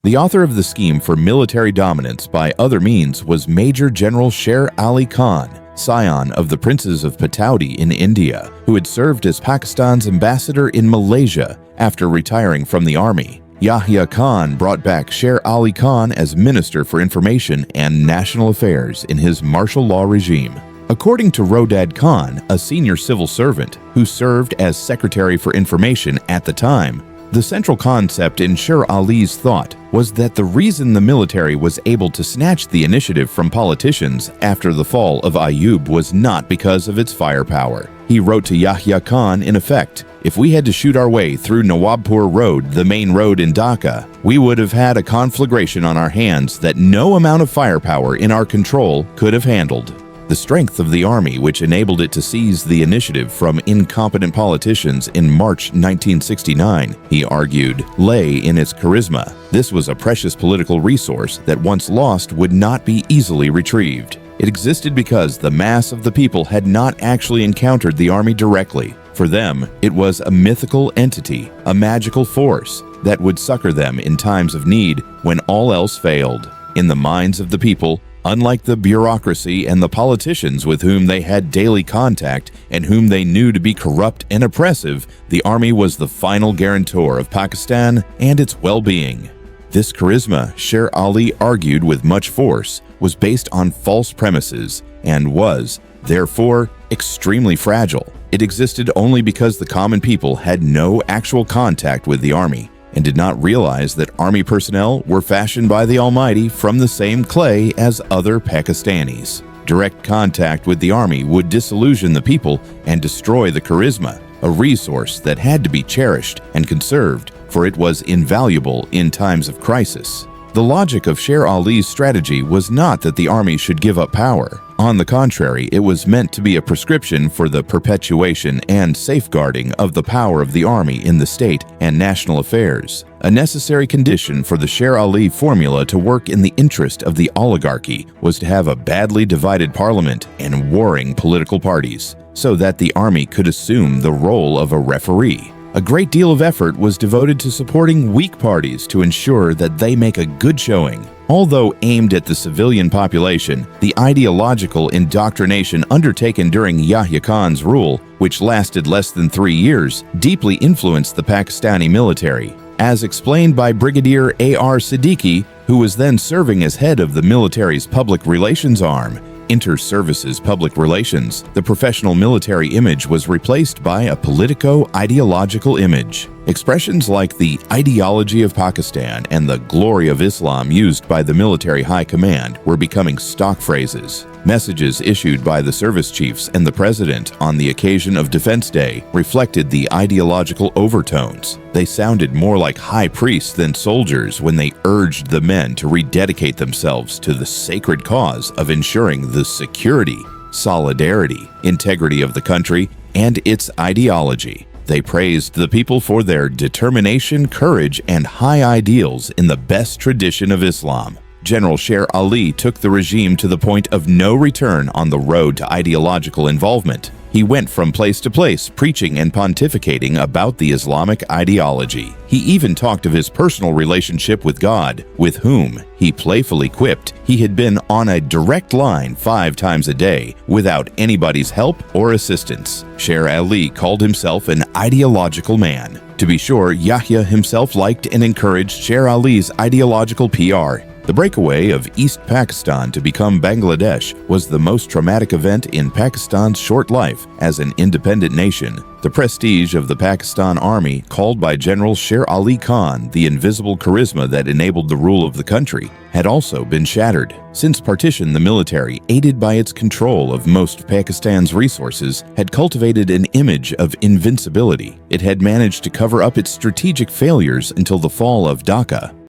The author of the scheme for military dominance by other means was Major General Sher Ali Khan, scion of the princes of Pataudi in India, who had served as Pakistan's ambassador in Malaysia after retiring from the army. Yahya Khan brought back Sher Ali Khan as Minister for Information and National Affairs in his martial law regime. According to Rodad Khan, a senior civil servant who served as Secretary for Information at the time, the central concept in Sher Ali's thought was that the reason the military was able to snatch the initiative from politicians after the fall of Ayyub was not because of its firepower. He wrote to Yahya Khan in effect, "If we had to shoot our way through Nawabpur Road, the main road in Dhaka, we would have had a conflagration on our hands that no amount of firepower in our control could have handled." The strength of the army, which enabled it to seize the initiative from incompetent politicians in March 1969, he argued, lay in its charisma. This was a precious political resource that once lost would not be easily retrieved. It existed because the mass of the people had not actually encountered the army directly. For them, it was a mythical entity, a magical force that would succor them in times of need when all else failed. In the minds of the people, unlike the bureaucracy and the politicians with whom they had daily contact and whom they knew to be corrupt and oppressive, the army was the final guarantor of Pakistan and its well-being. This charisma, Sher Ali argued with much force, was based on false premises and was, therefore, extremely fragile. It existed only because the common people had no actual contact with the army and did not realize that army personnel were fashioned by the Almighty from the same clay as other Pakistanis. Direct contact with the army would disillusion the people and destroy the charisma, a resource that had to be cherished and conserved, for it was invaluable in times of crisis. The logic of Sher Ali's strategy was not that the army should give up power. On the contrary, it was meant to be a prescription for the perpetuation and safeguarding of the power of the army in the state and national affairs. A necessary condition for the Sher Ali formula to work in the interest of the oligarchy was to have a badly divided parliament and warring political parties, so that the army could assume the role of a referee. A great deal of effort was devoted to supporting weak parties to ensure that they make a good showing. Although aimed at the civilian population, the ideological indoctrination undertaken during Yahya Khan's rule, which lasted less than 3 years, deeply influenced the Pakistani military. As explained by Brigadier A.R. Siddiqui, who was then serving as head of the military's public relations arm, Inter-Services Public Relations, the professional military image was replaced by a politico-ideological image. Expressions like the ideology of Pakistan and the glory of Islam used by the military high command were becoming stock phrases. Messages issued by the service chiefs and the president on the occasion of Defense Day reflected the ideological overtones. They sounded more like high priests than soldiers when they urged the men to rededicate themselves to the sacred cause of ensuring the security, solidarity, integrity of the country and its ideology. They praised the people for their determination, courage, and high ideals in the best tradition of Islam. General Sher Ali took the regime to the point of no return on the road to ideological involvement. He went from place to place preaching and pontificating about the Islamic ideology. He even talked of his personal relationship with God, with whom, he playfully quipped, he had been on a direct line 5 times a day without anybody's help or assistance. Sher Ali called himself an ideological man. To be sure, Yahya himself liked and encouraged Sher Ali's ideological PR. The breakaway of East Pakistan to become Bangladesh was the most traumatic event in Pakistan's short life as an independent nation. The prestige of the Pakistan Army, called by General Sher Ali Khan the invisible charisma that enabled the rule of the country, had also been shattered. Since partition, the military, aided by its control of most Pakistan's resources, had cultivated an image of invincibility. It had managed to cover up its strategic failures until the fall of Dhaka.